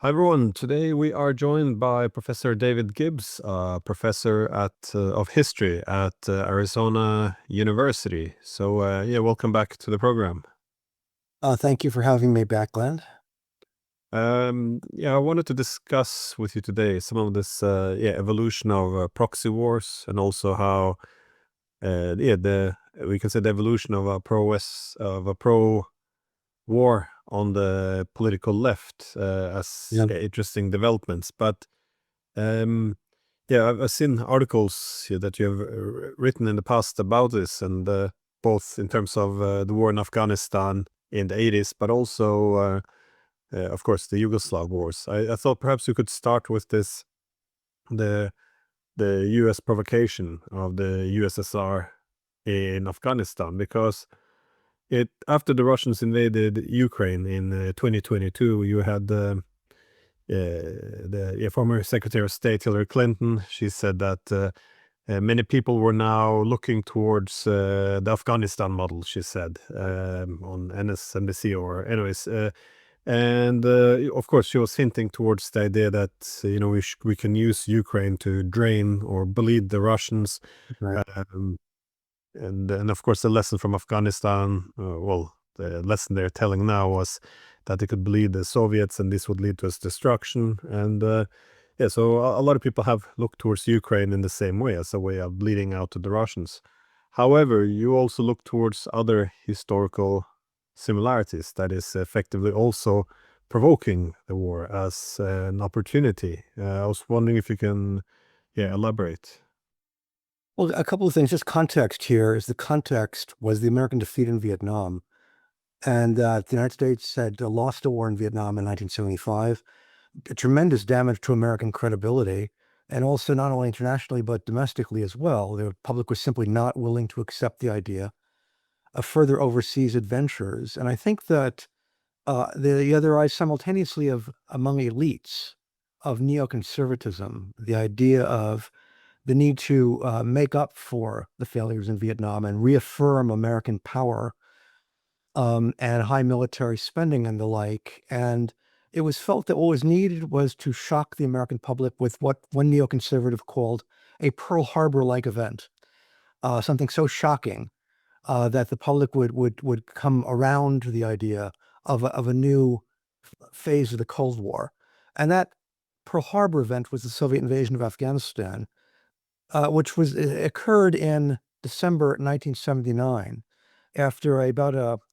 Hi everyone. Today we are joined by Professor David Gibbs, professor of history at Arizona University. So yeah, welcome back to the program. Thank you for having me back, Glenn. Yeah, I wanted to discuss with you today some of this evolution of proxy wars, and also how we can say the evolution of a pro war on the political left as Yeah. interesting developments. But yeah, I've seen articles here that you have written in the past about this, and both in terms of the war in Afghanistan in the 80s, but also, of course, the Yugoslav Wars. I thought perhaps you could start with the the U.S. provocation of the USSR in Afghanistan, because after the Russians invaded Ukraine in 2022, you had the former Secretary of State Hillary Clinton. She said that many people were now looking towards the Afghanistan model, she said, on MSNBC, or anyways. And of course, she was hinting towards the idea that we can use Ukraine to drain or bleed the Russians. Right. Um, and of course, the lesson from Afghanistan, the lesson they're telling now was that they could bleed the Soviets, and this would lead to its destruction. And yeah, so a lot of people have looked towards Ukraine in the same way, as a way of bleeding out to the Russians. However, you also look towards other historical similarities, that is effectively also provoking the war as an opportunity. I was wondering if you can, elaborate. Well, a couple of things. Just context here is the context was the American defeat in Vietnam. And the United States had lost a war in Vietnam in 1975, tremendous damage to American credibility, and also not only internationally, but domestically as well. The public was simply not willing to accept the idea of further overseas adventures. And I think that the other rise simultaneously among elites of neoconservatism, the idea of the need to make up for the failures in Vietnam and reaffirm American power and high military spending and the like. And it was felt that what was needed was to shock the American public with what one neoconservative called a Pearl Harbor-like event, something so shocking that the public would come around to the idea of a new phase of the Cold War. And that Pearl Harbor event was the Soviet invasion of Afghanistan, which occurred in December 1979 after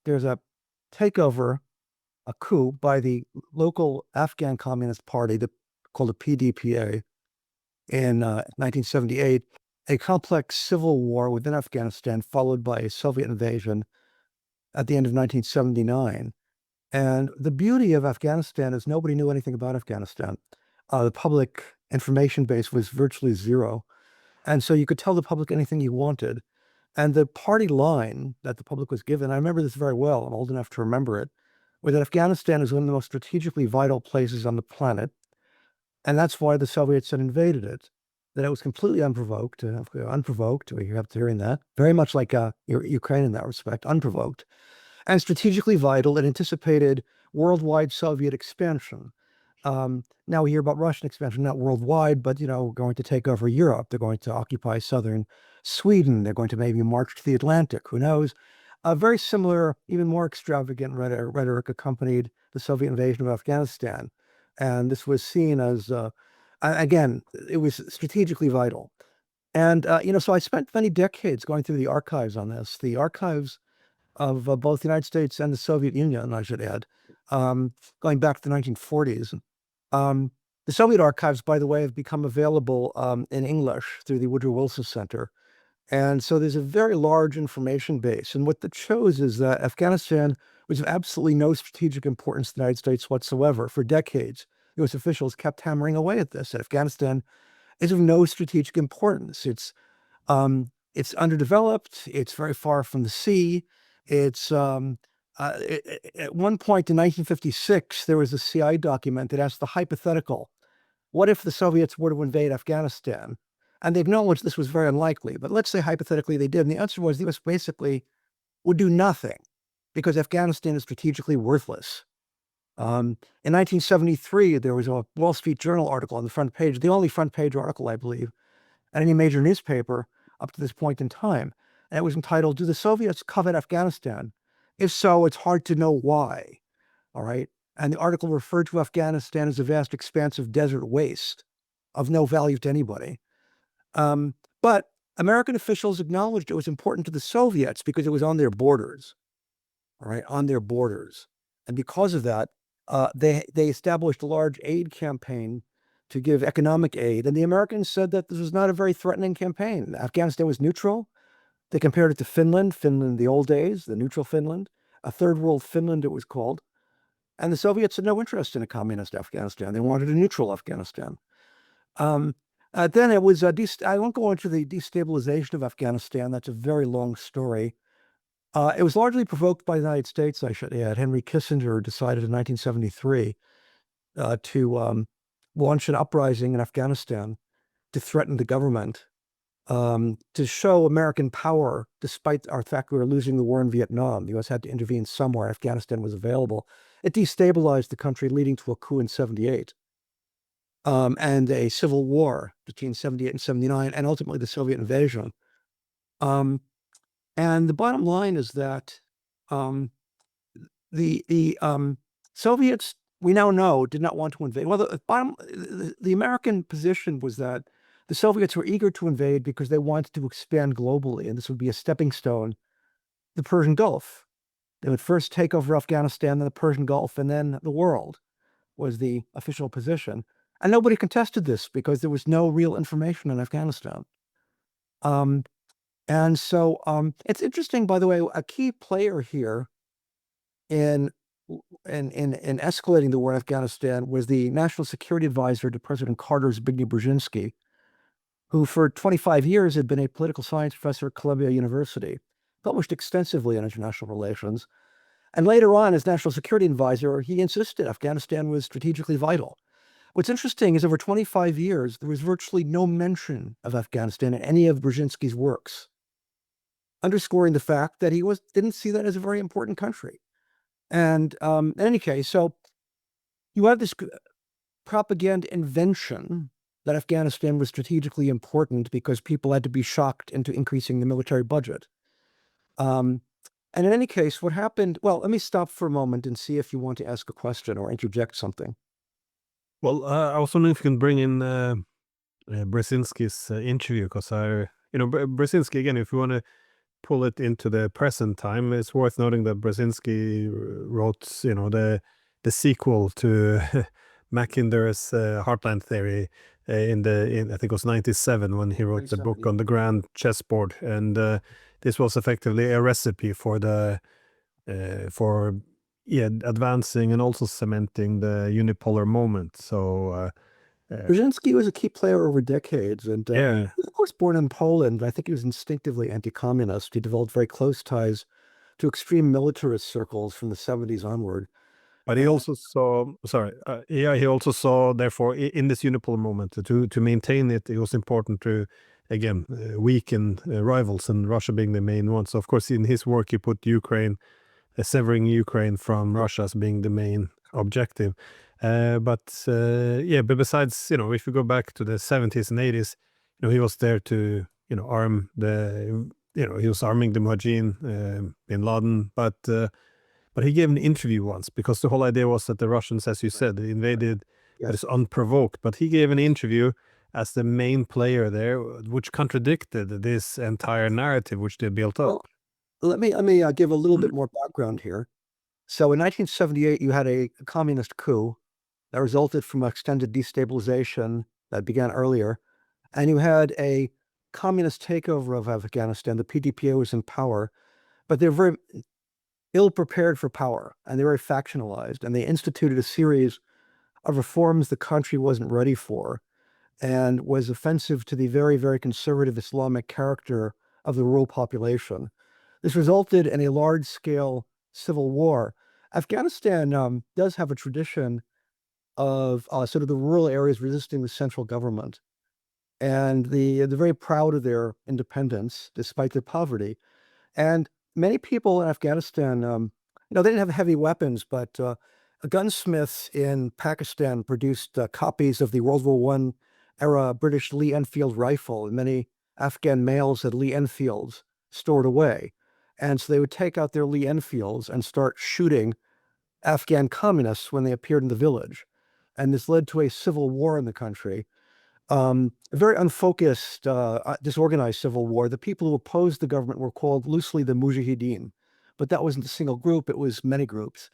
there's a takeover, a coup by the local Afghan Communist Party called the PDPA in 1978, a complex civil war within Afghanistan followed by a Soviet invasion at the end of 1979. And the beauty of Afghanistan is nobody knew anything about Afghanistan. The public information base was virtually zero. And so you could tell the public anything you wanted. And the party line that the public was given, I remember this very well, I'm old enough to remember it, was that Afghanistan is one of the most strategically vital places on the planet. And that's why the Soviets had invaded it, that it was completely unprovoked, we have to hearing that, very much like Ukraine in that respect, unprovoked, and strategically vital. It anticipated worldwide Soviet expansion. Now we hear about Russian expansion, not worldwide, but, going to take over Europe. They're going to occupy southern Sweden. They're going to maybe march to the Atlantic. Who knows? A very similar, even more extravagant rhetoric accompanied the Soviet invasion of Afghanistan. And this was seen as, again, it was strategically vital. And, so I spent many decades going through the archives on this, the archives of both the United States and the Soviet Union, I should add, going back to the 1940s. The Soviet archives, by the way, have become available in English through the Woodrow Wilson Center. And so there's a very large information base. And what that shows is that Afghanistan was of absolutely no strategic importance to the United States whatsoever. For decades, U.S. officials kept hammering away at this, that Afghanistan is of no strategic importance. It's underdeveloped. It's very far from the sea. It's at one point in 1956, there was a CIA document that asked the hypothetical, what if the Soviets were to invade Afghanistan? And they acknowledged this was very unlikely, but let's say hypothetically they did. And the answer was the US basically would do nothing because Afghanistan is strategically worthless. In 1973, there was a Wall Street Journal article on the front page, the only front page article, I believe, at any major newspaper up to this point in time. And it was entitled, "Do the Soviets covet Afghanistan? If so, it's hard to know why." All right. And the article referred to Afghanistan as a vast expanse of desert waste of no value to anybody. But American officials acknowledged it was important to the Soviets because it was on their borders, all right, on their borders. And because of that, they established a large aid campaign to give economic aid. And the Americans said that this was not a very threatening campaign. Afghanistan was neutral. They compared it to Finland in the old days, the neutral Finland, a third world Finland, it was called. And the Soviets had no interest in a communist Afghanistan. They wanted a neutral Afghanistan. Then it was, I won't go into the destabilization of Afghanistan. That's a very long story. It was largely provoked by the United States, I should add. Henry Kissinger decided in 1973 to launch an uprising in Afghanistan to threaten the government, to show American power, despite our fact we were losing the war in Vietnam. The U.S. had to intervene somewhere. Afghanistan was available. It destabilized the country, leading to a coup in 78. And a civil war between 78 and 79, and ultimately the Soviet invasion. And the bottom line is that the Soviets, we now know, did not want to invade. Well, the American position was that the Soviets were eager to invade because they wanted to expand globally, and this would be a stepping stone, the Persian Gulf. They would first take over Afghanistan, then the Persian Gulf, and then the world was the official position. And nobody contested this because there was no real information in Afghanistan. And so it's interesting, by the way, a key player here in escalating the war in Afghanistan was the National Security Advisor to President Carter's Brzezinski, who for 25 years had been a political science professor at Columbia University, published extensively on international relations. And later on, as National Security Advisor, he insisted Afghanistan was strategically vital. What's interesting is over 25 years, there was virtually no mention of Afghanistan in any of Brzezinski's works, underscoring the fact that he didn't see that as a very important country. And in any case, so you have this propaganda invention that Afghanistan was strategically important because people had to be shocked into increasing the military budget. And in any case, what happened, well, let me stop for a moment and see if you want to ask a question or interject something. Well, I was wondering if you can bring in Brzezinski's interview, because Brzezinski, again, if you want to pull it into the present time, it's worth noting that Brzezinski wrote, the sequel to Mackinder's Heartland Theory in I think it was 97 when he wrote the book on the grand chessboard, and this was effectively a recipe for advancing and also cementing the unipolar moment. So Brzezinski was a key player over decades, and he was, of course, born in Poland. I think he was instinctively anti-communist. He developed very close ties to extreme militarist circles from the 70s onward. But he also saw, he also saw, therefore, in this unipolar moment, to maintain it, it was important to, again, weaken rivals, and Russia being the main one. So, of course, in his work, he put Ukraine, severing Ukraine from Russia as being the main objective. But besides, if you go back to the 70s and 80s, he was there to, arm he was arming the Mujahideen, bin Laden, but he gave an interview once, because the whole idea was that the Russians, as you said, invaded, but it's unprovoked. But he gave an interview as the main player there, which contradicted this entire narrative which they built up. Well, let me give a little bit more background here. So in 1978, you had a communist coup that resulted from extended destabilization that began earlier, and you had a communist takeover of Afghanistan. The PDPA was in power, but they're very ill-prepared for power, and they were factionalized, and they instituted a series of reforms the country wasn't ready for, and was offensive to the very, very conservative Islamic character of the rural population. This resulted in a large-scale civil war. Afghanistan does have a tradition of sort of the rural areas resisting the central government, and they're very proud of their independence despite their poverty. And many people in Afghanistan, they didn't have heavy weapons, but gunsmiths in Pakistan produced copies of the World War I era British Lee Enfield rifle, and many Afghan males had Lee Enfields stored away. And so they would take out their Lee Enfields and start shooting Afghan communists when they appeared in the village. And this led to a civil war in the country. A very unfocused, disorganized civil war. The people who opposed the government were called loosely the Mujahideen, but that wasn't a single group, it was many groups.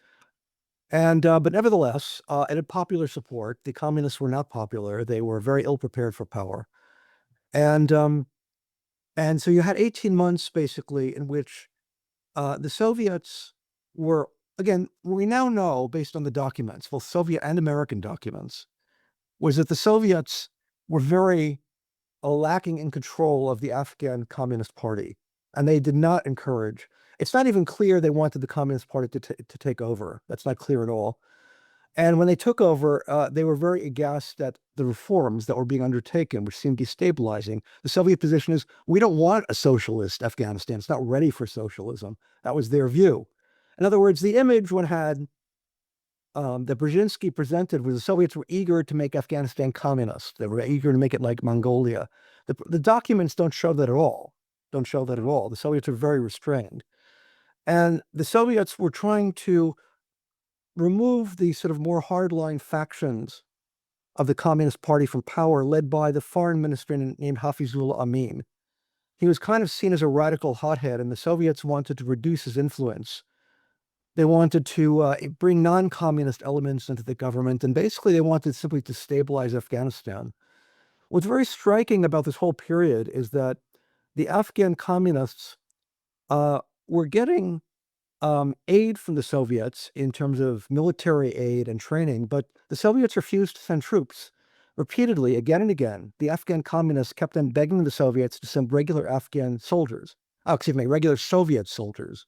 And but nevertheless, it had popular support. The communists were not popular. They were very ill prepared for power. And so you had 18 months basically in which the Soviets were, again, we now know based on the documents, both Soviet and American documents, was that the Soviets were very lacking in control of the Afghan Communist Party. And they did not encourage, it's not even clear they wanted the Communist Party to take over. That's not clear at all. And when they took over, they were very aghast at the reforms that were being undertaken, which seemed destabilizing. The Soviet position is, we don't want a socialist Afghanistan. It's not ready for socialism. That was their view. In other words, the image one had that Brzezinski presented was the Soviets were eager to make Afghanistan communist. They were eager to make it like Mongolia. The documents don't show that at all. Don't show that at all. The Soviets are very restrained. And the Soviets were trying to remove the sort of more hardline factions of the Communist Party from power, led by the foreign minister named Hafizullah Amin. He was kind of seen as a radical hothead, and the Soviets wanted to reduce his influence. They wanted to bring non-communist elements into the government, and basically they wanted simply to stabilize Afghanistan. What's very striking about this whole period is that the Afghan communists were getting aid from the Soviets in terms of military aid and training, but the Soviets refused to send troops. Repeatedly, again and again, the Afghan communists kept on begging the Soviets to send regular Afghan soldiers, regular Soviet soldiers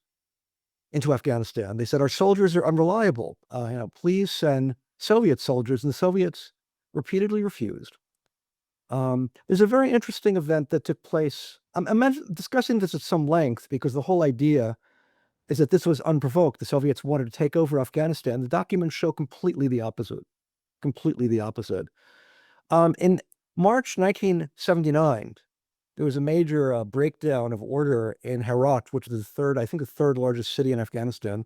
into Afghanistan. They said, our soldiers are unreliable. Please send Soviet soldiers. And the Soviets repeatedly refused. There's a very interesting event that took place. I'm discussing this at some length because the whole idea is that this was unprovoked. The Soviets wanted to take over Afghanistan. The documents show completely the opposite. Completely the opposite. In March 1979, there was a major breakdown of order in Herat, which is the third largest city in Afghanistan,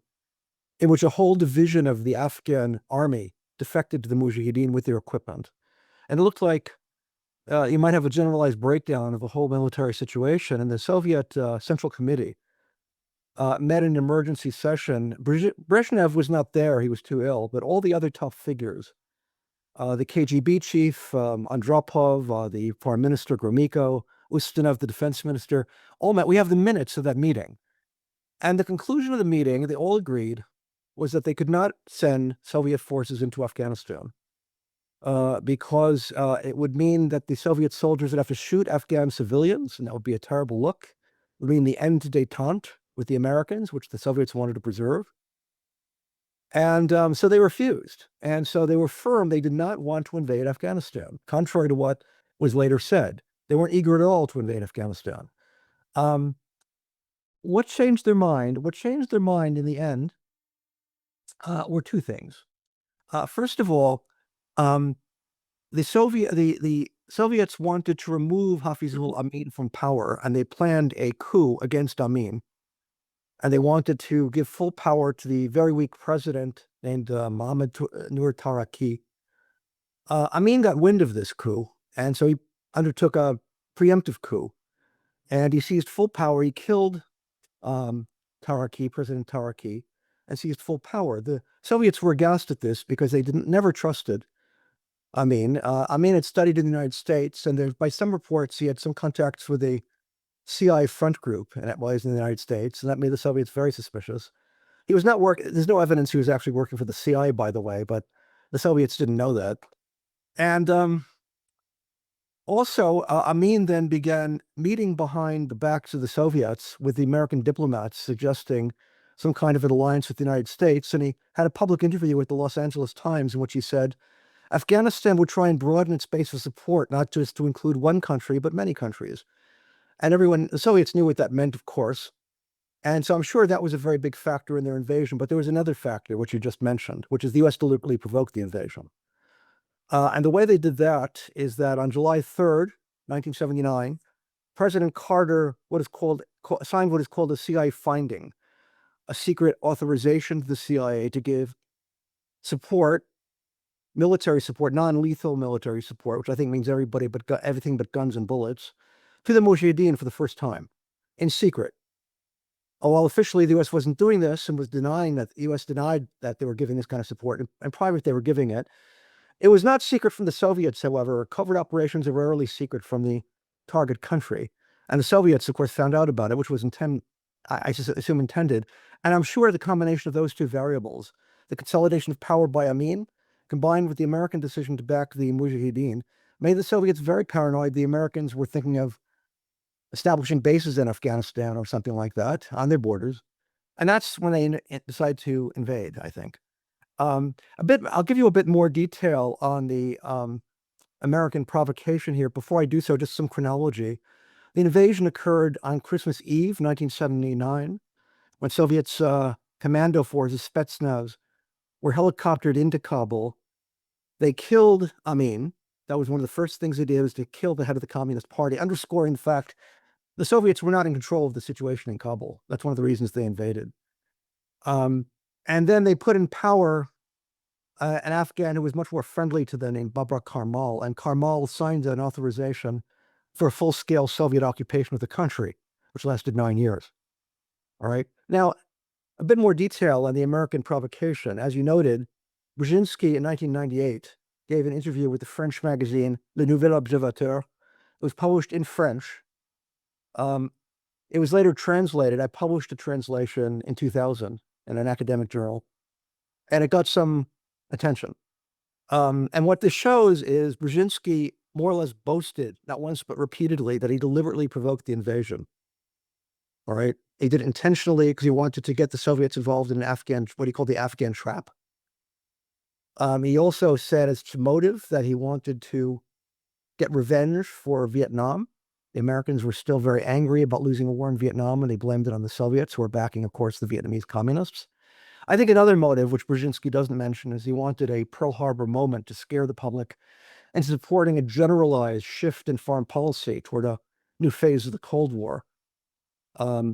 in which a whole division of the Afghan army defected to the Mujahideen with their equipment. And it looked like you might have a generalized breakdown of the whole military situation. And the Soviet Central Committee met an emergency session. Brezhnev was not there. He was too ill. But all the other top figures, the KGB chief, Andropov, the foreign minister, Gromyko, Ustinov, the defense minister, all met. We have the minutes of that meeting. And the conclusion of the meeting, they all agreed, was that they could not send Soviet forces into Afghanistan because it would mean that the Soviet soldiers would have to shoot Afghan civilians, and that would be a terrible look. It would mean the end détente with the Americans, which the Soviets wanted to preserve. And so they refused. And so they were firm. They did not want to invade Afghanistan, contrary to what was later said. They weren't eager at all to invade Afghanistan. What changed their mind? What changed their mind in the end were two things. First of all, the Soviets wanted to remove Hafizullah Amin from power, and they planned a coup against Amin. And they wanted to give full power to the very weak president named Mohammad Nur Taraki. Amin got wind of this coup, and so he undertook a preemptive coup. And he seized full power. He killed Taraki, President Taraki, and seized full power. The Soviets were aghast at this because they never trusted Amin. Amin had studied in the United States, and by some reports, he had some contacts with the CIA front group, and it was in the United States, and that made the Soviets very suspicious. He was not working, there's no evidence he was actually working for the CIA, by the way, but the Soviets didn't know that. And also, Amin then began meeting behind the backs of the Soviets with the American diplomats, suggesting some kind of an alliance with the United States, and he had a public interview with the Los Angeles Times in which he said, Afghanistan would try and broaden its base of support, not just to include one country, but many countries. And the Soviets knew what that meant, of course. And so I'm sure that was a very big factor in their invasion, but there was another factor, which you just mentioned, which is the US deliberately provoked the invasion. And the way they did that is that on July 3rd, 1979, President Carter signed what is called a CIA finding, a secret authorization to the CIA to give support, military support, non-lethal military support, which I think means everything but guns and bullets, to the Mujahideen for the first time, in secret. While officially the U.S. wasn't doing this and was denying that, the U.S. denied that they were giving this kind of support, and private they were giving it. It was not secret from the Soviets, however. Covert operations are rarely secret from the target country. And the Soviets, of course, found out about it, which was I assume intended. And I'm sure the combination of those two variables, the consolidation of power by Amin, combined with the American decision to back the Mujahideen, made the Soviets very paranoid. The Americans were thinking of establishing bases in Afghanistan or something like that on their borders. And that's when they decided to invade, I think. I'll give you a bit more detail on the American provocation here. Before I do so, just some chronology. The invasion occurred on Christmas Eve, 1979, when Soviets commando forces, Spetsnaz, were helicoptered into Kabul. They killed Amin. That was one of the first things they did, was to kill the head of the Communist Party, underscoring the fact the Soviets were not in control of the situation in Kabul. That's one of the reasons they invaded. And then they put in power an Afghan who was much more friendly to them, named Babrak Karmal, and Karmal signed an authorization for a full-scale Soviet occupation of the country, which lasted 9 years. All right. Now, a bit more detail on the American provocation. As you noted, Brzezinski in 1998 gave an interview with the French magazine Le Nouvel Observateur. It was published in French. It was later translated. I published a translation in 2000 in an academic journal, and it got some attention. And what this shows is Brzezinski more or less boasted, not once but repeatedly, that he deliberately provoked the invasion. All right. He did it intentionally because he wanted to get the Soviets involved in what he called the Afghan trap. He also said as to motive that he wanted to get revenge for Vietnam. The Americans were still very angry about losing a war in Vietnam, and they blamed it on the Soviets, who were backing, of course, the Vietnamese communists. I think another motive, which Brzezinski doesn't mention, is he wanted a Pearl Harbor moment to scare the public into supporting a generalized shift in foreign policy toward a new phase of the Cold War,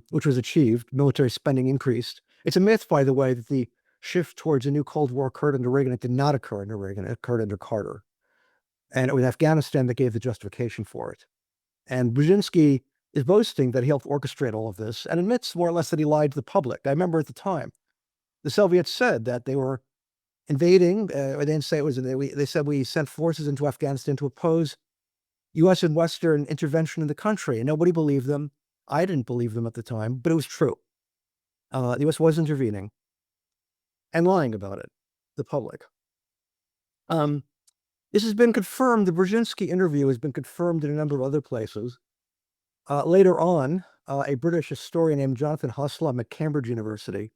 which was achieved. Military spending increased. It's a myth, by the way, that the shift towards a new Cold War occurred under Reagan. It did not occur under Reagan. It occurred under Carter. And it was Afghanistan that gave the justification for it. And Brzezinski is boasting that he helped orchestrate all of this and admits more or less that he lied to the public. I remember at the time, the Soviets said that they were invading. They didn't say it was, they said we sent forces into Afghanistan to oppose U.S. and Western intervention in the country. And nobody believed them. I didn't believe them at the time, but it was true. The U.S. was intervening and lying about it, the public. This has been confirmed. The Brzezinski interview has been confirmed in a number of other places. Later on, a British historian named Jonathan Haslam at Cambridge University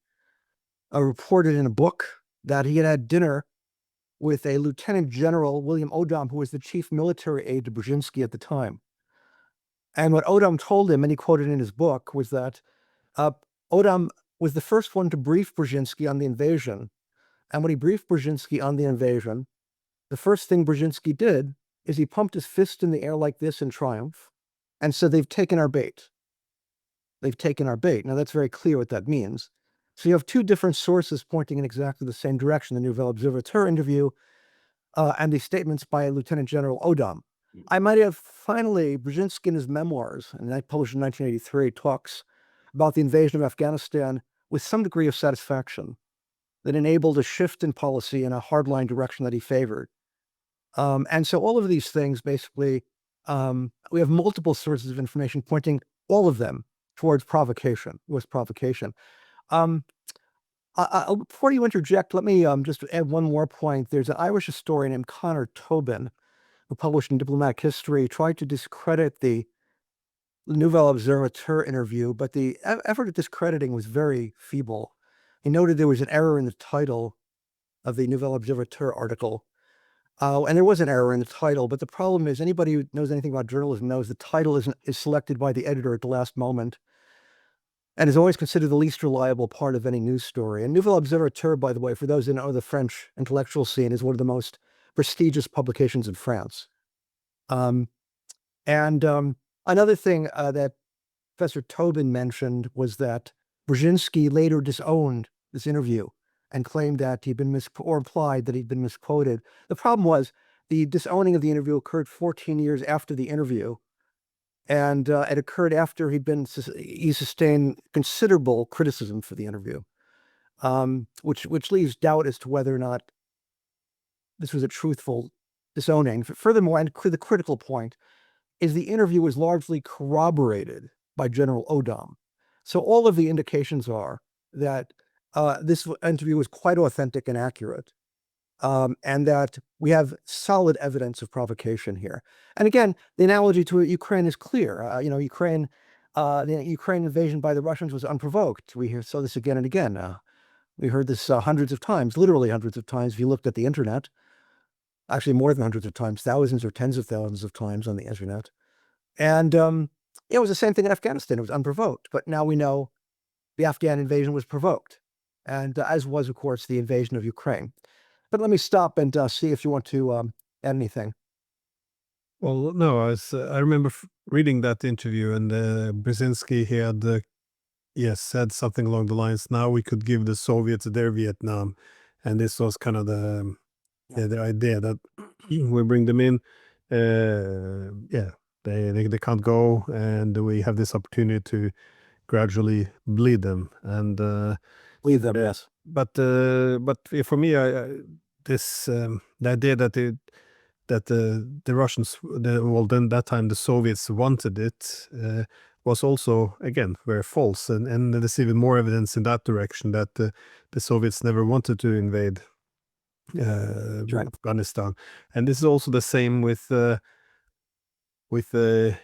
reported in a book that he had had dinner with a Lieutenant General, William Odom, who was the chief military aide to Brzezinski at the time. And what Odom told him, and he quoted in his book, was that Odom was the first one to brief Brzezinski on the invasion. And when he briefed Brzezinski on the invasion, the first thing Brzezinski did is he pumped his fist in the air like this in triumph and said, "They've taken our bait. They've taken our bait." Now, that's very clear what that means. So you have two different sources pointing in exactly the same direction, the Nouvel Observateur interview and the statements by Lieutenant General Odom. I might have finally, Brzezinski in his memoirs, and I published in 1983, talks about the invasion of Afghanistan with some degree of satisfaction that enabled a shift in policy in a hardline direction that he favored. And so all of these things, basically, we have multiple sources of information pointing, all of them, towards provocation, US provocation. Before you interject, let me just add one more point. There's an Irish historian named Conor Tobin, who published in Diplomatic History, tried to discredit the Nouvel Observateur interview, but the effort at discrediting was very feeble. He noted there was an error in the title of the Nouvel Observateur article. And there was an error in the title, but the problem is anybody who knows anything about journalism knows the title is selected by the editor at the last moment. and is always considered the least reliable part of any news story. And Nouvel Observateur, by the way, for those who know the French intellectual scene, is one of the most prestigious publications in France. Another thing that Professor Tobin mentioned was that Brzezinski later disowned this interview and claimed that he'd been or implied that he'd been misquoted. The problem was the disowning of the interview occurred 14 years after the interview, and it occurred after he sustained considerable criticism for the interview, which leaves doubt as to whether or not this was a truthful disowning. Furthermore, and the critical point is the interview was largely corroborated by General Odom. So all of the indications are that this interview was quite authentic and accurate, and that we have solid evidence of provocation here. And again, the analogy to Ukraine is clear. The Ukraine invasion by the Russians was unprovoked. We saw this again and again. We heard this hundreds of times, literally hundreds of times. If you looked at the internet, actually more than hundreds of times, thousands or tens of thousands of times on the internet. And it was the same thing in Afghanistan. It was unprovoked. But now we know the Afghan invasion was provoked, and as was, of course, the invasion of Ukraine. But let me stop and see if you want to add anything. Well, no, I remember reading that interview, and Brzezinski, he had said something along the lines, now we could give the Soviets their Vietnam. And this was kind of the idea that we bring them in. They can't go, and we have this opportunity to gradually bleed them. And Bleed them, yes. But for me, the idea that the Russians, then that time the Soviets wanted it, was also, again, very false. And there's even more evidence in that direction that the Soviets never wanted to invade Afghanistan. And this is also the same with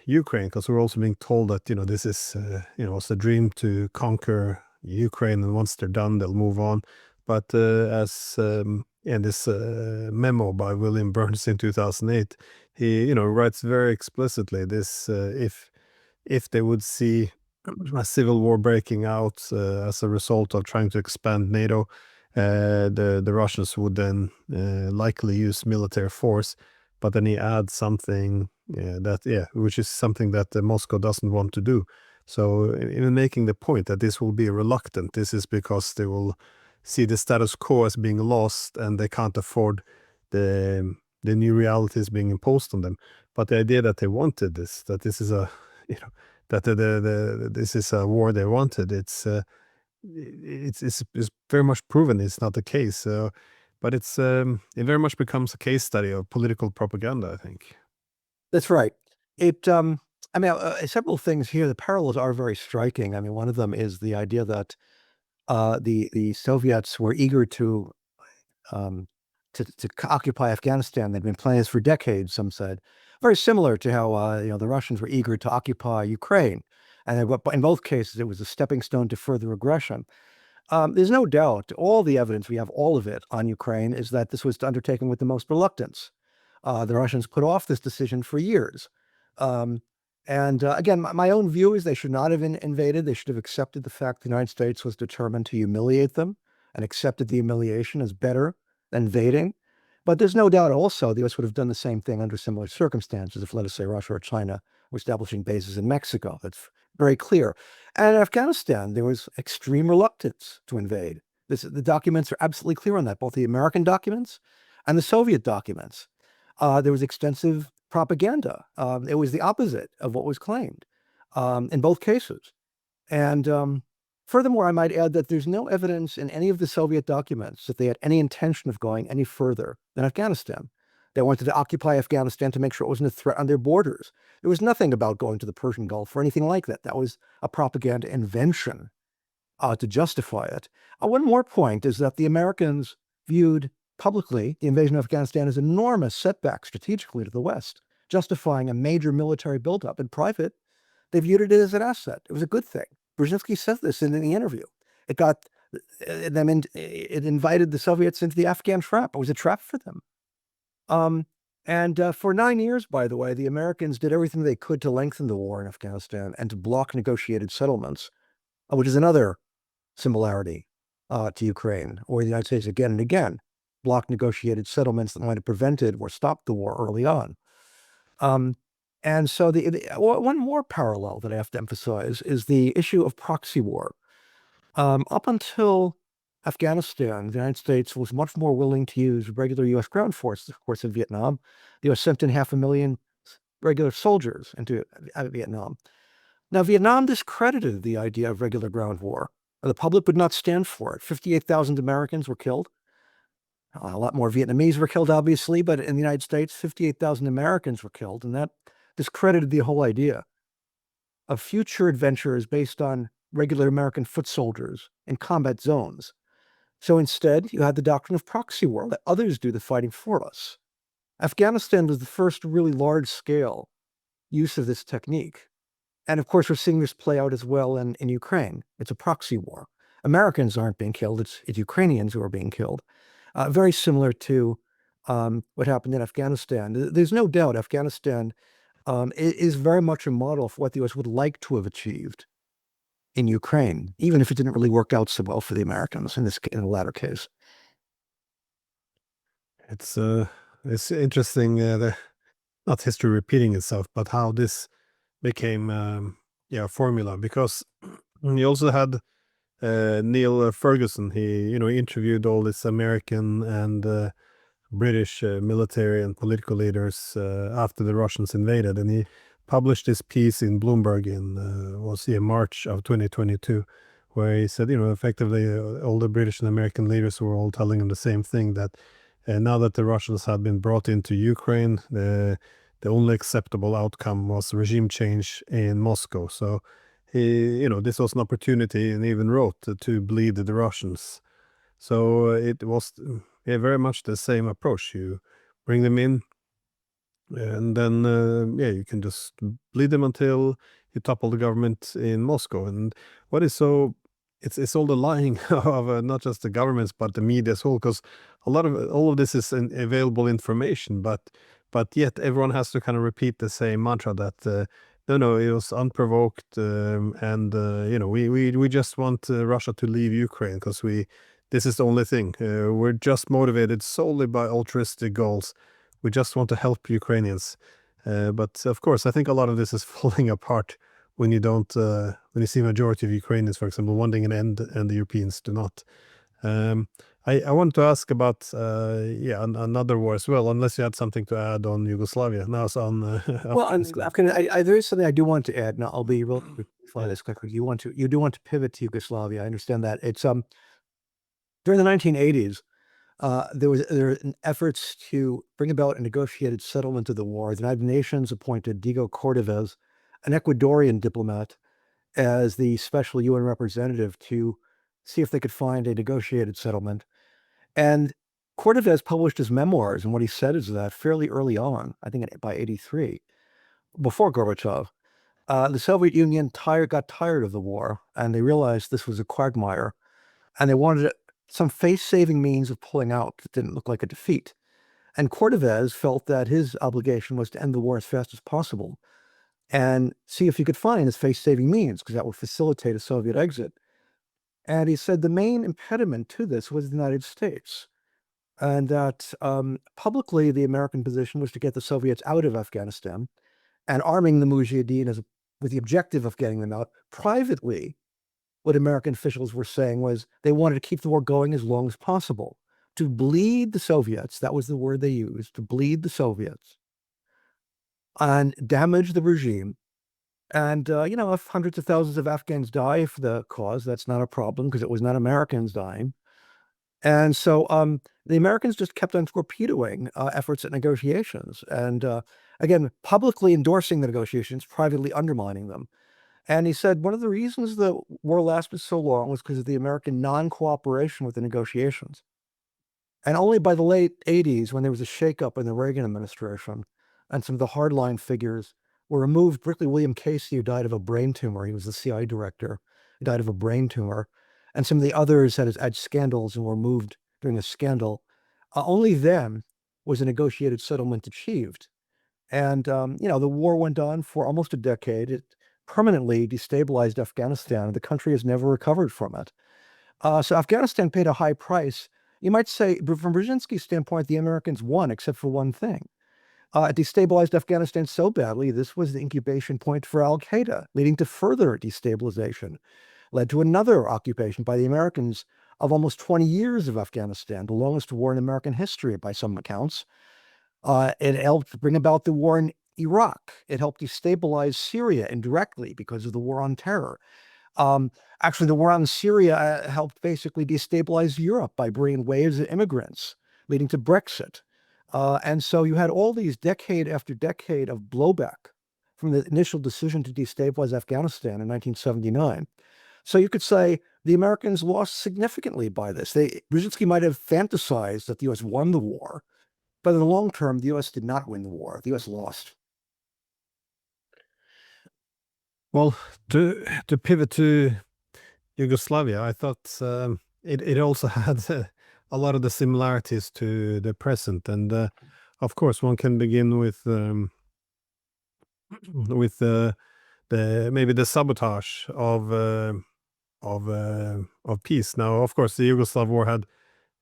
Ukraine, because we're also being told that, this is, it's a dream to conquer Ukraine, and once they're done, they'll move on. But as in this memo by William Burns in 2008, he, writes very explicitly this, if they would see a civil war breaking out as a result of trying to expand NATO, the Russians would then likely use military force. But then he adds something which is something that Moscow doesn't want to do. So in making the point that this will be reluctant, this is because they will see the status quo as being lost, and they can't afford the new realities being imposed on them. But the idea that they wanted this, that this is a, that this is a war they wanted, it's very much proven it's not the case. But it very much becomes a case study of political propaganda, I think. That's right. Several things here. The parallels are very striking. I mean, one of them is the idea that the Soviets were eager to occupy Afghanistan. They'd been planning this for decades, some said. Very similar to how the Russians were eager to occupy Ukraine. And in both cases, it was a stepping stone to further aggression. There's no doubt, all the evidence, we have all of it on Ukraine, is that this was undertaken with the most reluctance. The Russians put off this decision for years. Again, my own view is they should not have invaded. They should have accepted the fact the United States was determined to humiliate them, and accepted the humiliation as better than invading. But there's no doubt also the U.S. would have done the same thing under similar circumstances if, let us say, Russia or China were establishing bases in Mexico. That's very clear. And in Afghanistan, there was extreme reluctance to invade. The documents are absolutely clear on that, both the American documents and the Soviet documents. There was extensive propaganda. It was the opposite of what was claimed in both cases. And furthermore, I might add that there's no evidence in any of the Soviet documents that they had any intention of going any further than Afghanistan. They wanted to occupy Afghanistan to make sure it wasn't a threat on their borders. There was nothing about going to the Persian Gulf or anything like that. That was a propaganda invention to justify it. One more point is that the Americans viewed publicly the invasion of Afghanistan as an enormous setback strategically to the West, justifying a major military buildup. In private, they viewed it as an asset. It was a good thing. Brzezinski says this in the interview. It got them in, it invited the Soviets into the Afghan trap. It was a trap for them. For 9 years, by the way, the Americans did everything they could to lengthen the war in Afghanistan and to block negotiated settlements. which is another similarity to Ukraine, or the United States again and again blocked negotiated settlements that might have prevented or stopped the war early on. And so one more parallel that I have to emphasize is the issue of proxy war. Up until Afghanistan, the United States was much more willing to use regular U.S. ground forces. Of course, in Vietnam, the U.S. sent in 500,000 regular soldiers into Vietnam. Now, Vietnam discredited the idea of regular ground war. The public would not stand for it. 58,000 Americans were killed. A lot more Vietnamese were killed, obviously, but in the United States, 58,000 Americans were killed, and that discredited the whole idea of future adventures based on regular American foot soldiers in combat zones. So instead, you had the doctrine of proxy war, let others do the fighting for us. Afghanistan was the first really large-scale use of this technique. And of course, we're seeing this play out as well in Ukraine. It's a proxy war. Americans aren't being killed, it's Ukrainians who are being killed. Very similar to what happened in Afghanistan. There's no doubt Afghanistan is very much a model for what the U.S. would like to have achieved in Ukraine, even if it didn't really work out so well for the Americans in the latter case. It's interesting, not history repeating itself, but how this became a formula, because you also had Neil Ferguson. He interviewed all these American and British military and political leaders after the Russians invaded, and he published this piece in Bloomberg in March of 2022, where he said, effectively all the British and American leaders were all telling him the same thing, that now that the Russians had been brought into Ukraine, the only acceptable outcome was regime change in Moscow. So this was an opportunity, and even wrote to bleed the Russians. So it was very much the same approach. You bring them in, and then you can just bleed them until you topple the government in Moscow. And what is so it's all the lying of not just the governments but the media as well, because all of this is available information, but yet everyone has to kind of repeat the same mantra that no, it was unprovoked, and we just want Russia to leave Ukraine because this is the only thing. We're just motivated solely by altruistic goals. We just want to help Ukrainians. But of course, I think a lot of this is falling apart when you don't, when you see majority of Ukrainians, for example, wanting an end and the Europeans do not. I want to ask about another war as well, unless you had something to add on Yugoslavia. Now it's on Well, there is something I do want to add. Now, I'll be real this quickly. You do want to pivot to Yugoslavia. I understand that. It's during the 1980s, there were efforts to bring about a negotiated settlement of the war. The United Nations appointed Diego Cordovez, an Ecuadorian diplomat, as the special UN representative to see if they could find a negotiated settlement. And Cordovez published his memoirs, and what he said is that fairly early on, I think by 83, before Gorbachev, the Soviet Union got tired of the war, and they realized this was a quagmire, and they wanted some face-saving means of pulling out that didn't look like a defeat. And Cordovez felt that his obligation was to end the war as fast as possible and see if he could find his face-saving means, because that would facilitate a Soviet exit. And he said the main impediment to this was the United States, and that publicly the American position was to get the Soviets out of Afghanistan and arming the Mujahideen with the objective of getting them out. Privately, what American officials were saying was they wanted to keep the war going as long as possible, to bleed the Soviets. That was the word they used, to bleed the Soviets and damage the regime. And, if hundreds of thousands of Afghans die for the cause, that's not a problem because it was not Americans dying. And so the Americans just kept on torpedoing efforts at negotiations. And again, publicly endorsing the negotiations, privately undermining them. And he said one of the reasons the war lasted so long was because of the American non-cooperation with the negotiations. And only by the late 80s, when there was a shakeup in the Reagan administration and some of the hardline figures were removed, particularly William Casey, who died of a brain tumor. He was the CIA director. He died of a brain tumor. And some of the others had scandals and were moved during the scandal. Only then was a negotiated settlement achieved. And, the war went on for almost a decade. It permanently destabilized Afghanistan, and the country has never recovered from it. So Afghanistan paid a high price. You might say, from Brzezinski's standpoint, the Americans won, except for one thing. It destabilized Afghanistan so badly, this was the incubation point for al-Qaeda, leading to further destabilization, led to another occupation by the Americans of almost 20 years of Afghanistan, the longest war in American history by some accounts. It helped bring about the war in Iraq. It helped destabilize Syria indirectly because of the war on terror. Actually, the war on Syria helped basically destabilize Europe by bringing waves of immigrants, leading to Brexit. And so you had all these decade after decade of blowback from the initial decision to destabilize Afghanistan in 1979. So you could say the Americans lost significantly by this. Brzezinski might have fantasized that the U.S. won the war, but in the long term, the U.S. did not win the war. The U.S. lost. Well, to pivot to Yugoslavia, I thought it also had a lot of the similarities to the present, and of course, one can begin with the maybe the sabotage of peace. Now, of course, the Yugoslav War had,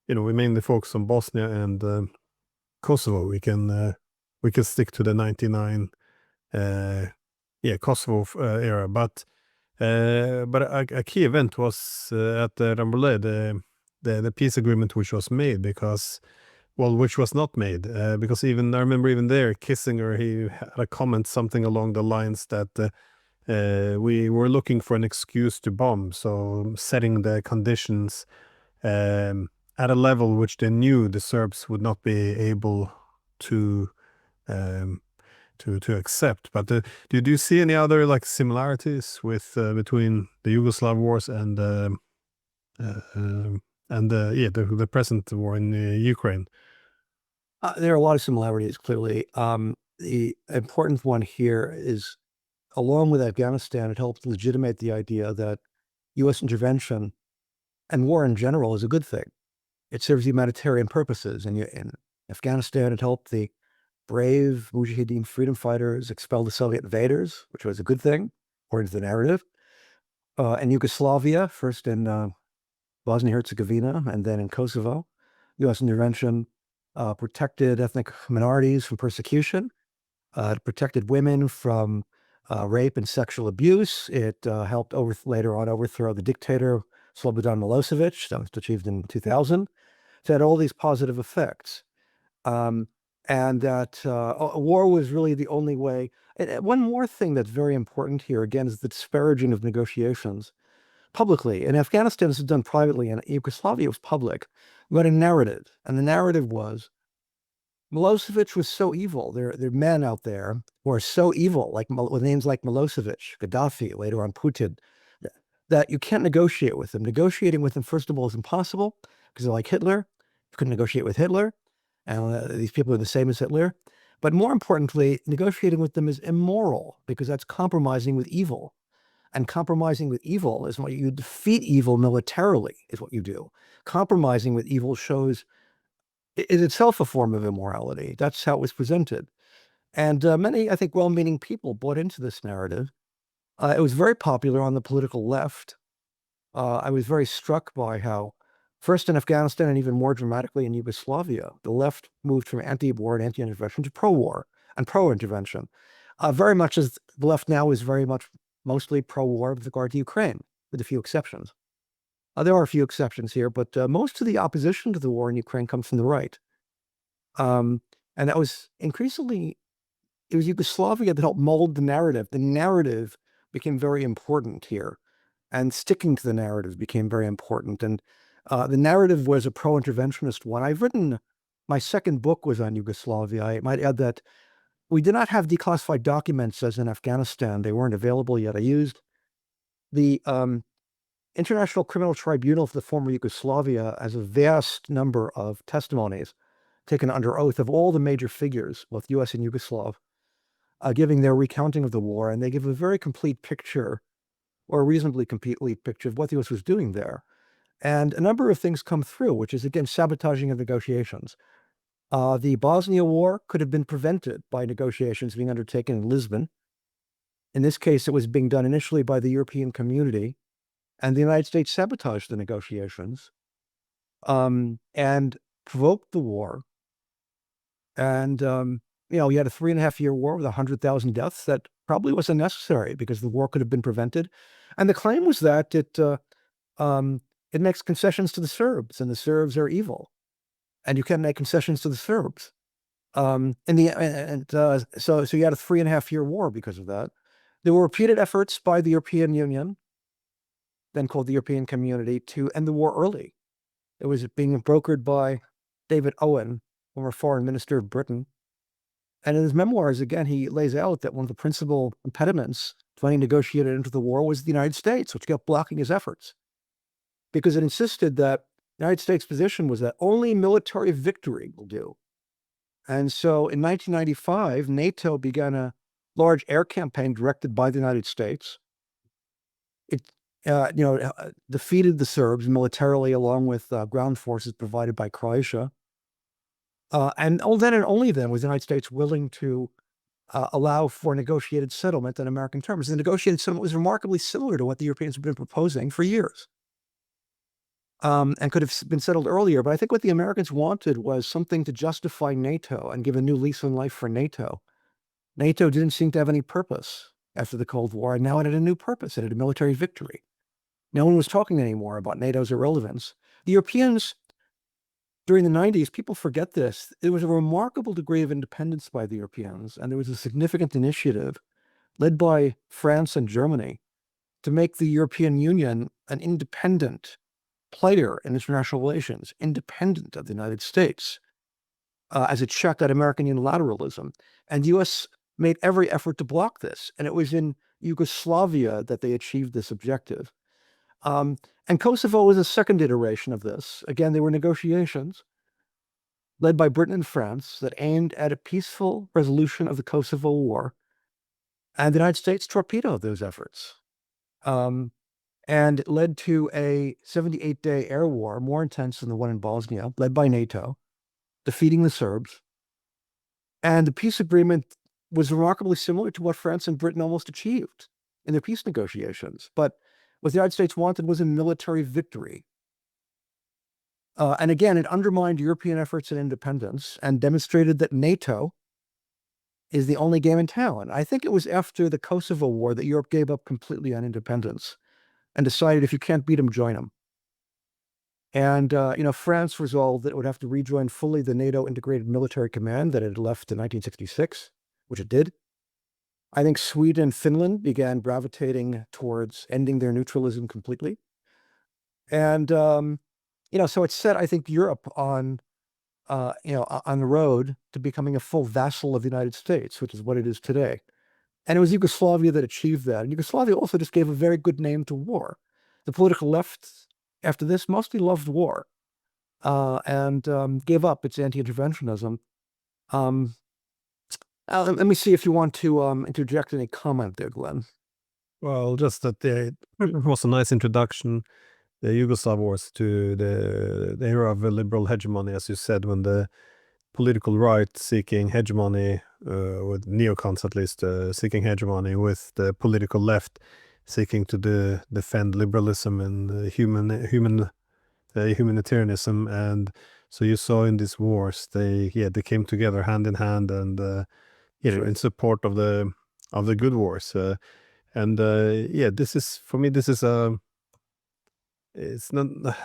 we mainly focus on Bosnia and Kosovo. We can stick to the 99 Kosovo era, but a key event was at Rambouillet, the peace agreement which was made, which was not made, because I remember even there, Kissinger, he had a comment something along the lines that we were looking for an excuse to bomb, so setting the conditions at a level which they knew the Serbs would not be able to accept. But do you see any other similarities with between the Yugoslav wars and the present war in Ukraine? There are a lot of similarities, clearly. The important one here is, along with Afghanistan, it helped legitimate the idea that U.S. intervention and war in general is a good thing. It serves humanitarian purposes. And in Afghanistan, it helped the brave Mujahideen freedom fighters expel the Soviet invaders, which was a good thing, according to the narrative. In Yugoslavia, first in Bosnia-Herzegovina and then in Kosovo, U.S. intervention protected ethnic minorities from persecution. It protected women from rape and sexual abuse. It helped later on overthrow the dictator Slobodan Milosevic. That was achieved in 2000. So it had all these positive effects. And that war was really the only way. And one more thing that's very important here, again, is the disparaging of negotiations publicly. In Afghanistan, this is done privately. In Yugoslavia, it was public. We had a narrative, and the narrative was Milosevic was so evil. There are men out there who are so evil, with names like Milosevic, Gaddafi, later on Putin, that you can't negotiate with them. Negotiating with them, first of all, is impossible because they're like Hitler. You couldn't negotiate with Hitler, and these people are the same as Hitler. But more importantly, negotiating with them is immoral because that's compromising with evil. And compromising with evil is what you defeat evil militarily, is what you do. Compromising with evil is itself a form of immorality. That's how it was presented. And many, I think, well-meaning people bought into this narrative. It was very popular on the political left. I was very struck by how, first in Afghanistan and even more dramatically in Yugoslavia, the left moved from anti-war and anti-intervention to pro-war and pro-intervention. Very much as the left now is very much mostly pro-war with regard to Ukraine, with a few exceptions. There are a few exceptions here, but most of the opposition to the war in Ukraine comes from the right. And that was increasingly, it was Yugoslavia that helped mold the narrative. The narrative became very important here, and sticking to the narrative became very important. And the narrative was a pro-interventionist one. My second book was on Yugoslavia. I might add that we did not have declassified documents as in Afghanistan. They weren't available yet. I used the International Criminal Tribunal for the former Yugoslavia as a vast number of testimonies taken under oath of all the major figures, both U.S. and Yugoslav, giving their recounting of the war. And they give a very complete picture, or a reasonably complete picture, of what the U.S. was doing there. And a number of things come through, which is, again, sabotaging of negotiations. The Bosnia War could have been prevented by negotiations being undertaken in Lisbon In this case, it was being done initially by the European community, and the United States sabotaged the negotiations and provoked the war. And, we had a 3.5-year war with 100,000 deaths that probably was unnecessary because the war could have been prevented. And the claim was that it makes concessions to the Serbs, and the Serbs are evil, and you can't make concessions to the Serbs. So you had a 3.5-year war because of that. There were repeated efforts by the European Union, then called the European Community, to end the war early. It was being brokered by David Owen, former foreign minister of Britain. And in his memoirs, again, he lays out that one of the principal impediments to any negotiated into the war was the United States, which kept blocking his efforts, because it insisted that the United States' position was that only military victory will do. And so in 1995, NATO began a large air campaign directed by the United States. It defeated the Serbs militarily, along with ground forces provided by Croatia. And then and only then was the United States willing to allow for negotiated settlement on American terms. The negotiated settlement was remarkably similar to what the Europeans had been proposing for years, and could have been settled earlier. But I think what the Americans wanted was something to justify NATO and give a new lease on life for NATO. NATO didn't seem to have any purpose after the Cold War, and now it had a new purpose. It had a military victory. No one was talking anymore about NATO's irrelevance. The Europeans, during the 90s, people forget this. There was a remarkable degree of independence by the Europeans, and there was a significant initiative led by France and Germany to make the European Union an independent player in international relations, independent of the United States, as a check at American unilateralism. And the U.S. made every effort to block this. And it was in Yugoslavia that they achieved this objective. And Kosovo was a second iteration of this. Again, there were negotiations led by Britain and France that aimed at a peaceful resolution of the Kosovo War. And the United States torpedoed those efforts. And it led to a 78-day air war, more intense than the one in Bosnia, led by NATO, defeating the Serbs. And the peace agreement was remarkably similar to what France and Britain almost achieved in their peace negotiations. But what the United States wanted was a military victory. And again, it undermined European efforts at independence and demonstrated that NATO is the only game in town. I think it was after the Kosovo War that Europe gave up completely on independence and decided if you can't beat them, join them. And, France resolved that it would have to rejoin fully the NATO integrated military command that it had left in 1966, which it did. I think Sweden and Finland began gravitating towards ending their neutralism completely. And, so it set, I think, Europe on the road to becoming a full vassal of the United States, which is what it is today. And it was Yugoslavia that achieved that. And Yugoslavia also just gave a very good name to war. The political left, after this, mostly loved war, and gave up its anti-interventionism. Let me see if you want to interject any comment there, Glenn. Well, just that it was a nice introduction, the Yugoslav Wars, to the era of a liberal hegemony, as you said, when the political right seeking hegemony, with neocons at least, seeking hegemony, with the political left seeking to defend liberalism and humanitarianism. And so you saw in these wars, they came together hand in hand, and in support of the good wars. This is, for me, this is it's not.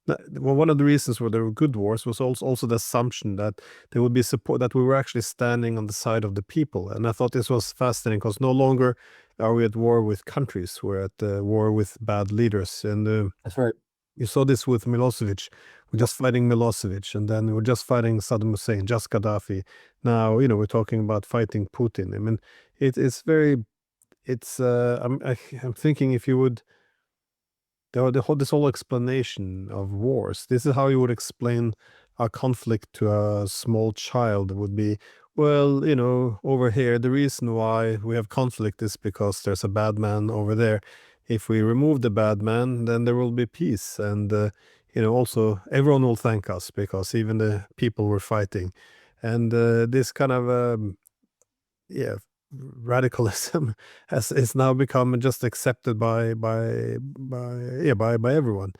Well, one of the reasons where there were good wars was also the assumption that there would be support, that we were actually standing on the side of the people. And I thought this was fascinating, because no longer are we at war with countries, we're at war with bad leaders. And That's right. you saw this with Milosevic. We're just fighting Milosevic, and then we're just fighting Saddam Hussein, just Gaddafi. Now, we're talking about fighting Putin. I mean, it's very, I'm thinking, if you would, this whole explanation of wars, this is how you would explain a conflict to a small child. It would be, well, over here, the reason why we have conflict is because there's a bad man over there. If we remove the bad man, then there will be peace. And, also everyone will thank us, because even the people we're fighting. And this kind of, radicalism is now become just accepted by everyone,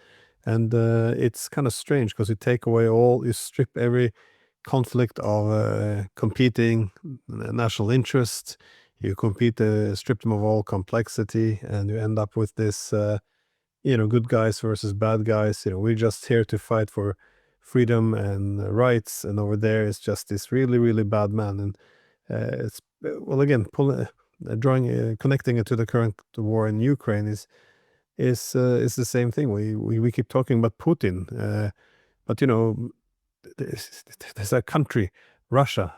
and it's kind of strange because you strip every conflict of competing national interest. You strip them of all complexity, and you end up with this, good guys versus bad guys. We're just here to fight for freedom and rights, and over there is just this really, really bad man. And it's well, again, connecting it to the current war in Ukraine is the same thing. We keep talking about Putin, but there's a country, Russia.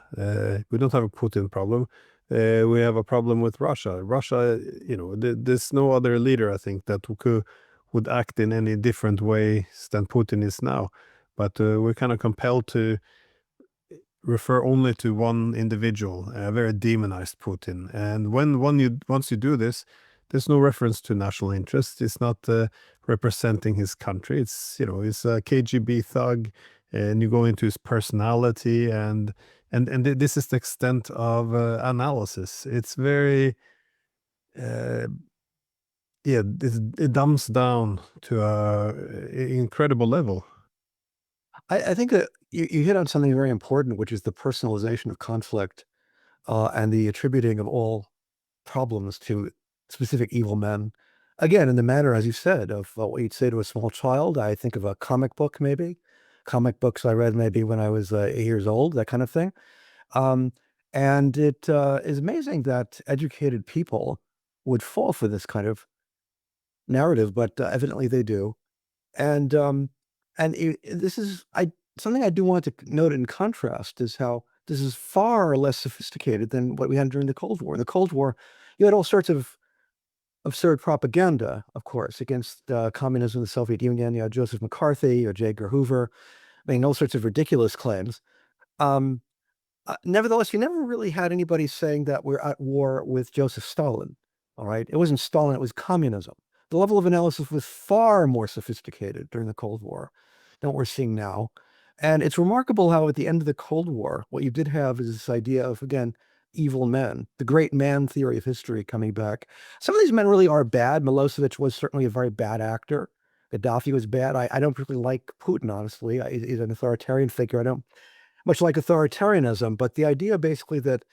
We don't have a Putin problem. We have a problem with Russia. Russia, there's no other leader, I think, that would act in any different ways than Putin is now. But we're kind of compelled to refer only to one individual, a very demonized Putin. And once you do this, there's no reference to national interest. It's not representing his country. It's he's a KGB thug, and you go into his personality, and this is the extent of analysis. It's very it dumbs down to a incredible level. I think that you hit on something very important, which is the personalization of conflict, and the attributing of all problems to specific evil men. Again, in the manner, as you said, of what you'd say to a small child. I think of a comic book, maybe. Comic books I read maybe when I was 8 years old, that kind of thing. Um, and it is amazing that educated people would fall for this kind of narrative, but evidently they do. And this is something I do want to note in contrast is how this is far less sophisticated than what we had during the Cold War. In the Cold War, you had all sorts of absurd propaganda, of course, against communism, the Soviet Union. You had Joseph McCarthy or J. Edgar Hoover, all sorts of ridiculous claims. Um, Nevertheless, you never really had anybody saying that we're at war with Joseph Stalin. All right. It wasn't Stalin, it was communism. The level of analysis was far more sophisticated during the Cold War than what we're seeing now. And it's remarkable how at the end of the Cold War, what you did have is this idea of, again, evil men, the great man theory of history coming back. Some of these men really are bad. Milosevic was certainly a very bad actor. Gaddafi was bad. I don't really like Putin, honestly. He's an authoritarian figure. I don't much like authoritarianism, but the idea basically that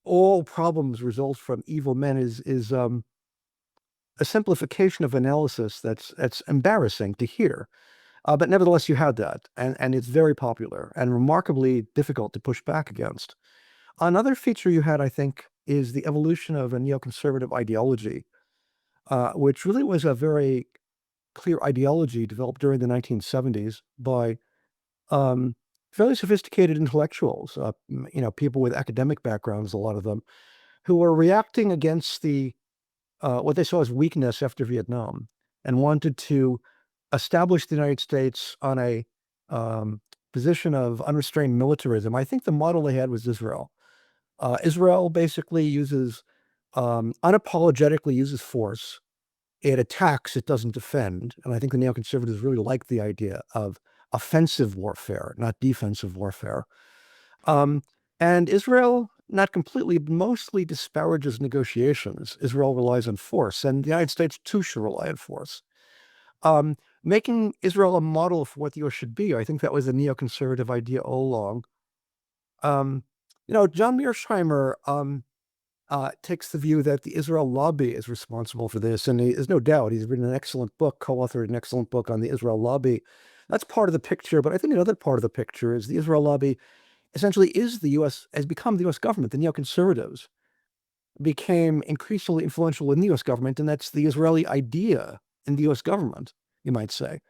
all problems result from evil men is a simplification of analysis that's embarrassing to hear. But nevertheless, you had that, and it's very popular and remarkably difficult to push back against. Another feature you had, I think, is the evolution of a neoconservative ideology, which really was a very clear ideology developed during the 1970s by um, fairly sophisticated intellectuals, people with academic backgrounds, a lot of them, who were reacting against the what they saw as weakness after Vietnam, and wanted to establish the United States on a position of unrestrained militarism. I think the model they had was Israel. Israel basically unapologetically uses force. It attacks, it doesn't defend. And I think the neoconservatives really like the idea of offensive warfare, not defensive warfare. Um, and Israel, not completely, but mostly disparages negotiations. Israel relies on force, and the United States too should rely on force. Making Israel a model for what the US should be, I think that was a neoconservative idea all along. John Mearsheimer takes the view that the Israel lobby is responsible for this, and there's no doubt he's written an excellent book, co-authored an excellent book on the Israel lobby. That's part of the picture, but I think another part of the picture is the Israel lobby essentially has become the US government. The neoconservatives became increasingly influential in the US government, and that's the Israeli idea in the US government, you might say.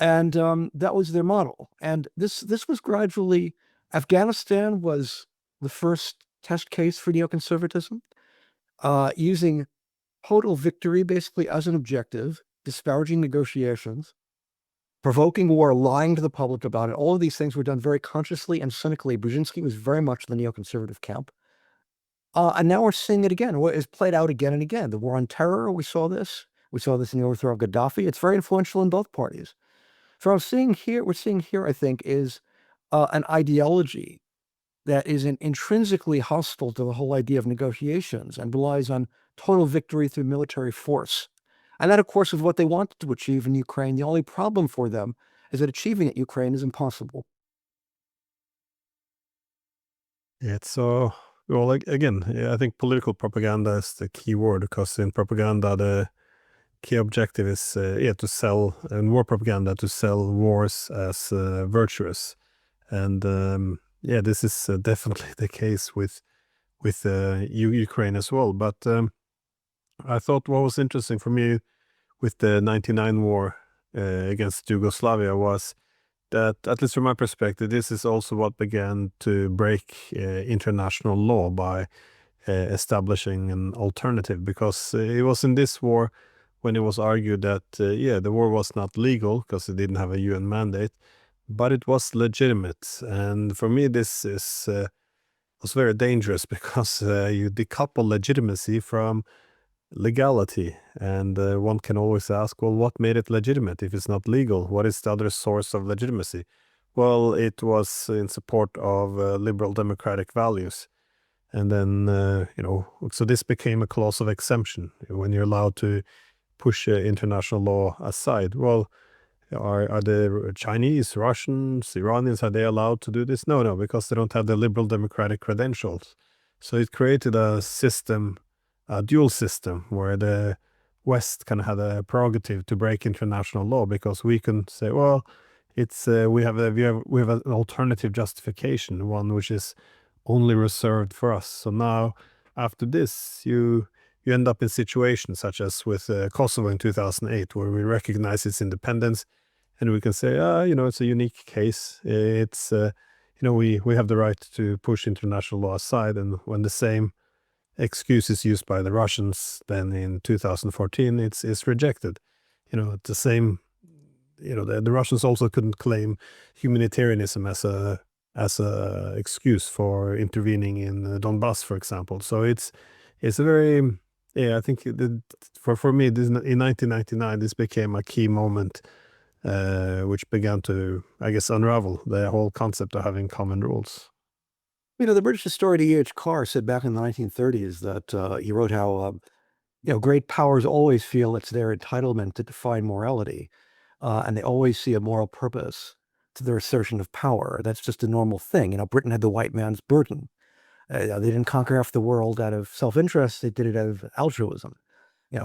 And that was their model. And this was gradually, Afghanistan was the first test case for neoconservatism, using total victory basically as an objective, disparaging negotiations, provoking war, lying to the public about it. All of these things were done very consciously and cynically. Brzezinski was very much the neoconservative camp. And now we're seeing it again. It's played out again and again. The war on terror, we saw this. We saw this in the overthrow of Gaddafi. It's very influential in both parties. So we're seeing here, I think, is an ideology that is intrinsically hostile to the whole idea of negotiations and relies on total victory through military force. And that, of course, is what they wanted to achieve in Ukraine. The only problem for them is that achieving it in Ukraine is impossible. It's so, well, again, I think political propaganda is the key word, because in propaganda, the key objective is to sell, and war propaganda, to sell wars as virtuous. And this is definitely the case with Ukraine as well. But I thought what was interesting for me with the 99 war against Yugoslavia was that, at least from my perspective, this is also what began to break international law by establishing an alternative, because it was in this war when it was argued that the war was not legal because it didn't have a UN mandate, but it was legitimate. And for me, this is was very dangerous because you decouple legitimacy from legality. And one can always ask, well, what made it legitimate if it's not legal? What is the other source of legitimacy? Well, it was in support of liberal democratic values. And then, so this became a clause of exemption when you're allowed to push international law aside. Well, are the Chinese, Russians, Iranians, are they allowed to do this? No, because they don't have the liberal democratic credentials. So it created a system, a dual system, where the West kind of had a prerogative to break international law, because we can say, well, it's we have an alternative justification, one which is only reserved for us. So now, after this, you end up in situations such as with Kosovo in 2008, where we recognize its independence, and we can say, it's a unique case. It's, we have the right to push international law aside. And when the same excuse is used by the Russians, then in 2014, it's rejected. The same, the Russians also couldn't claim humanitarianism as a excuse for intervening in Donbass, for example. So it's a very, I think for me, this, in 1999, this became a key moment, which began to, I guess, unravel the whole concept of having common rules. The British historian E.H. Carr said back in the 1930s that he wrote how, great powers always feel it's their entitlement to define morality, and they always see a moral purpose to their assertion of power. That's just a normal thing. Britain had the white man's burden. They didn't conquer half the world out of self-interest. They did it out of altruism.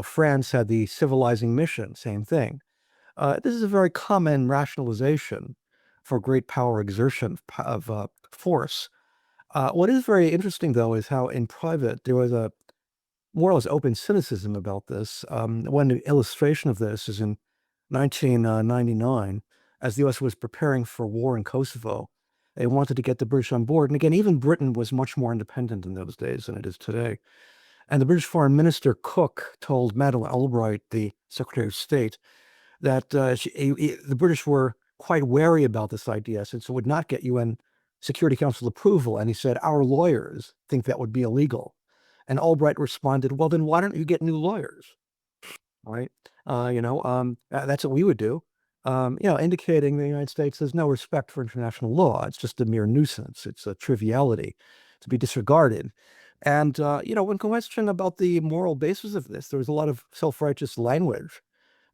France had the civilizing mission, same thing. This is a very common rationalization for great power exertion of force. What is very interesting, though, is how in private there was a more or less open cynicism about this. One illustration of this is in 1999, as the U.S. was preparing for war in Kosovo. They wanted to get the British on board. And again, even Britain was much more independent in those days than it is today. And the British Foreign Minister Cook told Madeleine Albright, the Secretary of State, that the British were quite wary about this idea, since it would not get UN Security Council approval. And he said, our lawyers think that would be illegal. And Albright responded, well, then why don't you get new lawyers? Right? That's what we would do. Indicating the United States has no respect for international law. It's just a mere nuisance. It's a triviality to be disregarded. And, when questioned about the moral basis of this, there was a lot of self-righteous language.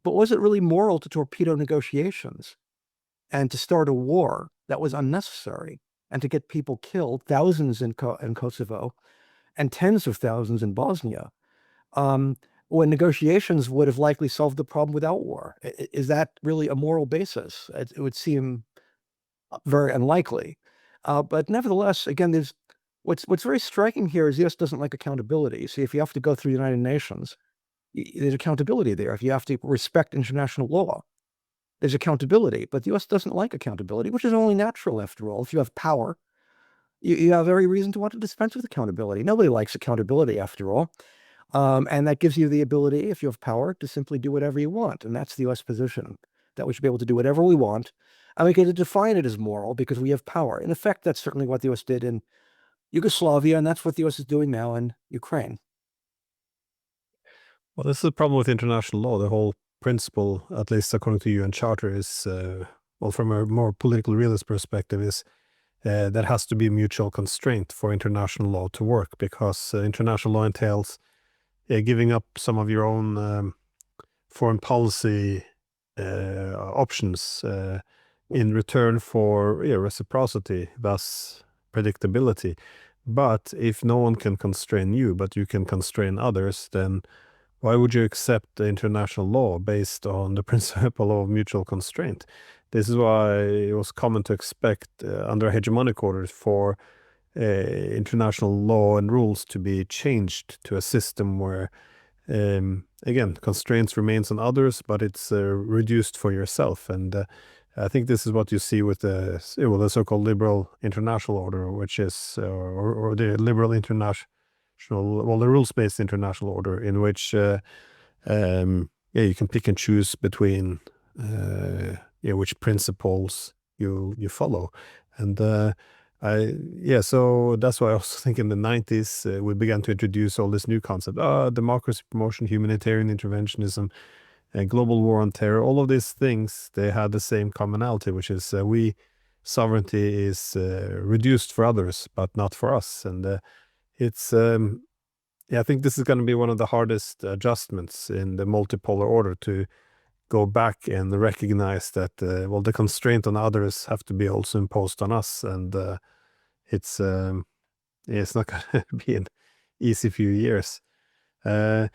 But was it really moral to torpedo negotiations and to start a war that was unnecessary and to get people killed, thousands in Kosovo and tens of thousands in Bosnia, when negotiations would have likely solved the problem without war? Is that really a moral basis? It would seem very unlikely. But nevertheless, again, there's what's very striking here is the U.S. doesn't like accountability. See, if you have to go through the United Nations, there's accountability there. If you have to respect international law, there's accountability. But the U.S. doesn't like accountability, which is only natural after all. If you have power, you have every reason to want to dispense with accountability. Nobody likes accountability after all. And that gives you the ability, if you have power, to simply do whatever you want. And that's the U.S. position, that we should be able to do whatever we want. And we get to define it as moral because we have power. In effect, that's certainly what the U.S. did in Yugoslavia, and that's what the U.S. is doing now in Ukraine. Well, this is the problem with international law. The whole principle, at least according to UN Charter, is, well, from a more political realist perspective, is that has to be mutual constraint for international law to work, because international law entails giving up some of your own foreign policy options in return for reciprocity, thus predictability. But if no one can constrain you, but you can constrain others, then why would you accept the international law based on the principle of mutual constraint? This is why it was common to expect under hegemonic orders for international law and rules to be changed to a system where, again, constraints remains on others, but it's reduced for yourself. And I think this is what you see with the so-called liberal international order, which is, or the liberal international, the rules-based international order, in which you can pick and choose between which principles you follow. And so that's why I also think in the 90s we began to introduce all this new concept: democracy promotion, humanitarian interventionism, global war on terror. All of these things, they had the same commonality, which is sovereignty is reduced for others, but not for us. And it's I think this is going to be one of the hardest adjustments in the multipolar order, to go back and recognize that the constraint on others have to be also imposed on us. And it's not going to be an easy few years. And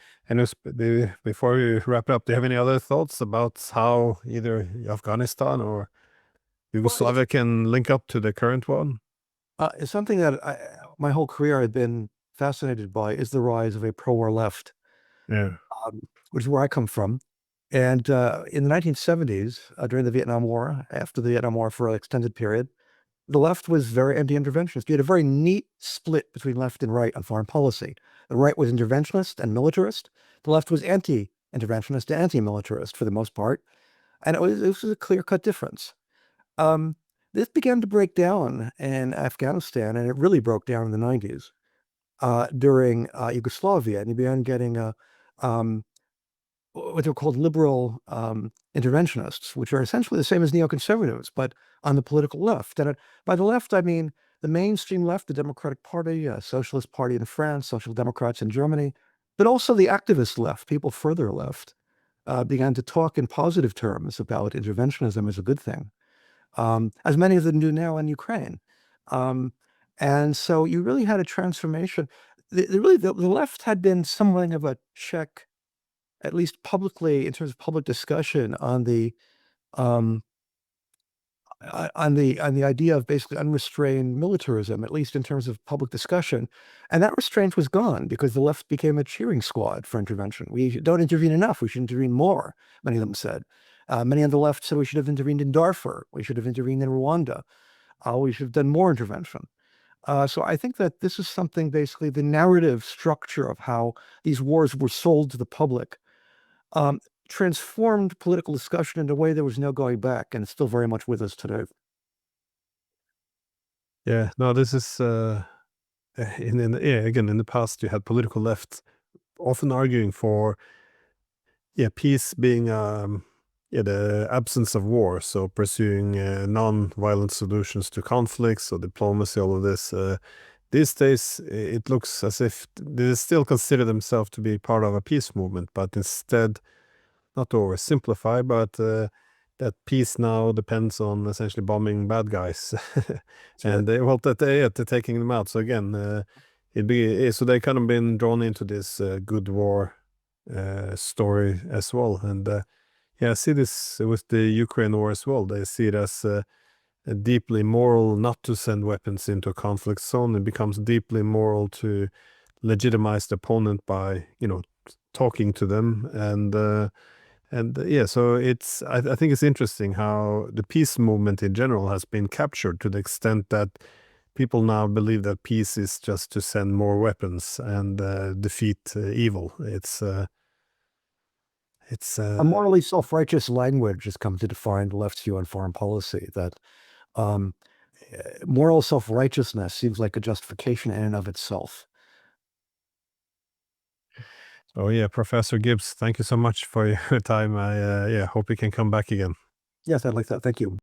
before we wrap it up, do you have any other thoughts about how either Afghanistan or Yugoslavia can link up to the current one? It's something that my whole career I've been fascinated by, is the rise of a pro-war left, which is where I come from. And in the 1970s, during the Vietnam War, after the Vietnam War for an extended period, the left was very anti-interventionist. You had a very neat split between left and right on foreign policy. The right was interventionist and militarist. The left was anti-interventionist and anti-militarist for the most part. And it was a clear-cut difference. This began to break down in Afghanistan, and it really broke down in the 90s during Yugoslavia. And you began getting what they're called liberal interventionists, which are essentially the same as neoconservatives, but on the political left. And by the left, I mean the mainstream left, the Democratic Party, Socialist Party in France, Social Democrats in Germany, but also the activist left, people further left, began to talk in positive terms about interventionism as a good thing, as many of them do now in Ukraine. And so you really had a transformation. The left had been somewhat of a check, at least publicly, in terms of public discussion, on the idea of basically unrestrained militarism, at least in terms of public discussion. And that restraint was gone because the left became a cheering squad for intervention. We don't intervene enough. We should intervene more, many of them said. Many on the left said we should have intervened in Darfur. We should have intervened in Rwanda. We should have done more intervention. So I think that this is something, basically, the narrative structure of how these wars were sold to the public transformed political discussion in a way there was no going back, and it's still very much with us today. Yeah, no, this is again, in the past you had political left often arguing for peace being the absence of war, so pursuing non-violent solutions to conflicts or diplomacy, all of this. These days, it looks as if they still consider themselves to be part of a peace movement, but instead, not to oversimplify, but that peace now depends on essentially bombing bad guys, and they're taking them out. So again, so they kind of been drawn into this good war story as well. And I see this with the Ukraine war as well. They see it as deeply immoral not to send weapons into a conflict zone. It becomes deeply immoral to legitimize the opponent by talking to them. So I think it's interesting how the peace movement in general has been captured, to the extent that people now believe that peace is just to send more weapons and defeat evil. It's a morally self-righteous language has come to define the left's view on foreign policy, that moral self-righteousness seems like a justification in and of itself. Oh yeah, Professor Gibbs, thank you so much for your time. I hope you can come back again. Yes, I'd like that. Thank you.